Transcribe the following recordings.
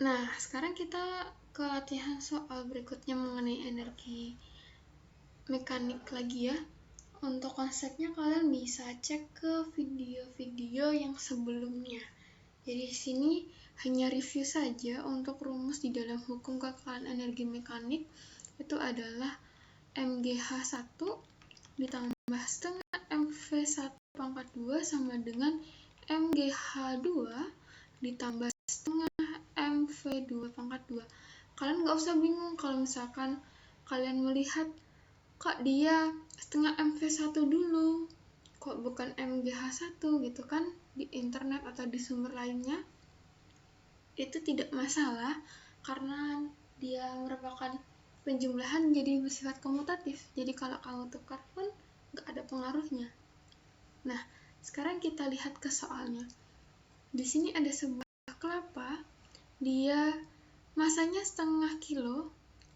Nah, sekarang kita ke latihan soal berikutnya mengenai energi mekanik lagi ya. Untuk konsepnya kalian bisa cek ke video-video yang sebelumnya. Jadi di sini hanya review saja untuk rumus di dalam hukum kekayaan energi mekanik itu adalah MGH1 ditambah setengah MV1 pangkat 2 sama dengan MGH2 ditambah setengah MV2 pangkat 2. Kalian nggak usah bingung kalau misalkan kalian melihat kok dia setengah MV1 dulu, kok bukan MGH1 gitu kan, di internet atau di sumber lainnya. Itu tidak masalah karena dia merupakan penjumlahan jadi bersifat komutatif. Jadi kalau kamu tukar pun nggak ada pengaruhnya. Nah, sekarang kita lihat ke soalnya. Di sini ada sebuah kelapa, dia masanya setengah kilo,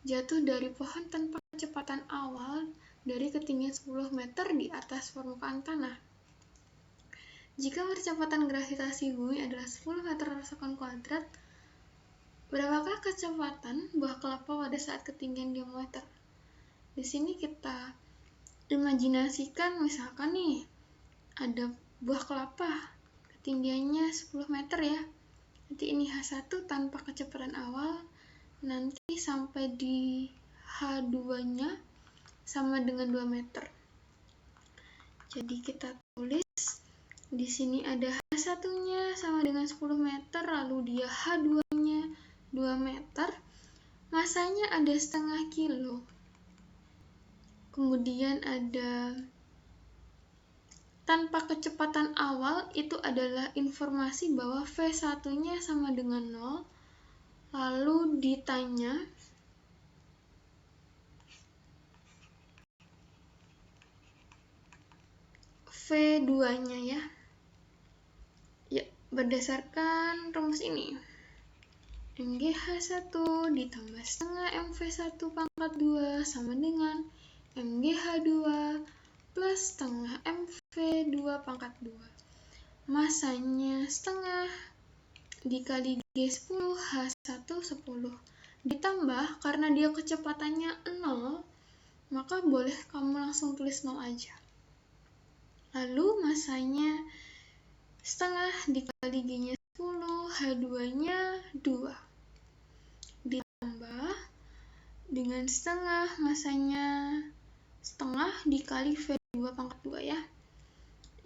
jatuh dari pohon tanpa kecepatan awal dari ketinggian 10 meter di atas permukaan tanah. Jika kecepatan gravitasi bumi adalah 10 meter per sekon kuadrat, berapakah kecepatan buah kelapa pada saat ketinggian 2 meter? Di sini kita imajinasikan misalkan nih, ada buah kelapa, ketinggiannya 10 meter ya. Nanti ini H1 tanpa kecepatan awal, nanti sampai di H2-nya sama dengan 2 meter. Jadi kita tulis di sini ada H1-nya sama dengan 10 meter, lalu dia H2-nya 2 meter. Masanya ada setengah kilo. Kemudian ada tanpa kecepatan awal, itu adalah informasi bahwa V1-nya sama dengan 0. Lalu ditanya V2-nya ya. Ya, berdasarkan rumus ini. MGH1 ditambah setengah MV1 pangkat 2 sama dengan MGH2 plus setengah MV2 pangkat 2. Masanya setengah dikali G10 H1 10. Ditambah karena dia kecepatannya 0, maka boleh kamu langsung tulis 0 aja. Lalu masanya setengah dikali G-nya 10, H2-nya 2. Ditambah dengan setengah, masanya setengah dikali V2 pangkat 2 ya.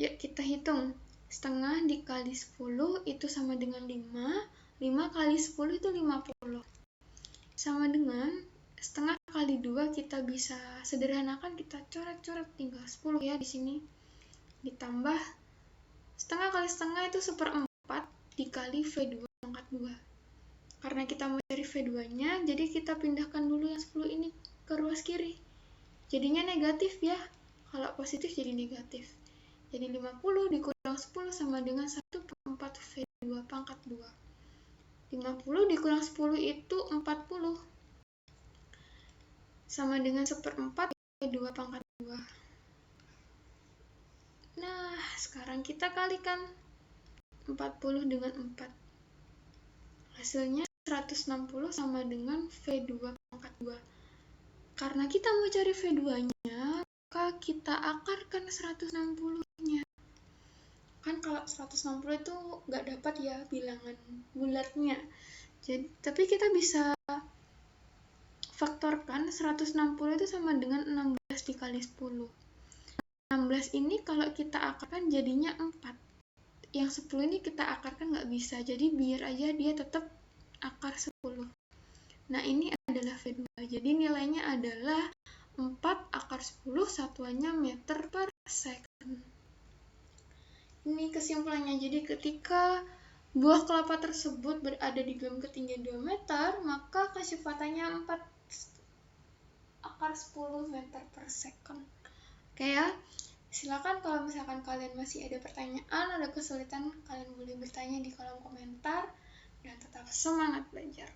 Yuk kita hitung. Setengah dikali 10 itu sama dengan 5. 5 kali 10 itu 50. Sama dengan setengah kali 2 kita bisa sederhanakan, kita coret-coret tinggal 10 ya di sini. Ditambah setengah kali setengah itu 1/4 dikali V2 pangkat 2. Karena kita mau cari V2-nya, jadi kita pindahkan dulu yang 10 ini ke ruas kiri. Jadinya negatif ya. Kalau positif jadi negatif. Jadi 50 dikurang 10 sama dengan 1/4 V2 pangkat 2. 50 dikurang 10 itu 40. Sama dengan 1/4 V2 pangkat 2. Nah, sekarang kita kalikan 40 dengan 4. Hasilnya 160 sama dengan V2 pangkat 2. Karena kita mau cari V2-nya, maka kita akarkan 160-nya. Kan kalau 160 itu nggak dapat ya bilangan bulatnya. Jadi, tapi kita bisa faktorkan 160 itu sama dengan 16 dikali 10. 16 ini kalau kita akarkan jadinya 4. Yang 10 ini kita akarkan nggak bisa, jadi biar aja dia tetap akar 10. Nah, ini adalah V2. Jadi nilainya adalah 4 akar 10, satuannya meter per second. Ini kesimpulannya. Jadi ketika buah kelapa tersebut berada di dalam ketinggian 2 meter, maka kecepatannya 4 akar 10 meter per second. Oke ya. Silakan kalau misalkan kalian masih ada pertanyaan, ada kesulitan, kalian boleh bertanya di kolom komentar, dan tetap semangat belajar.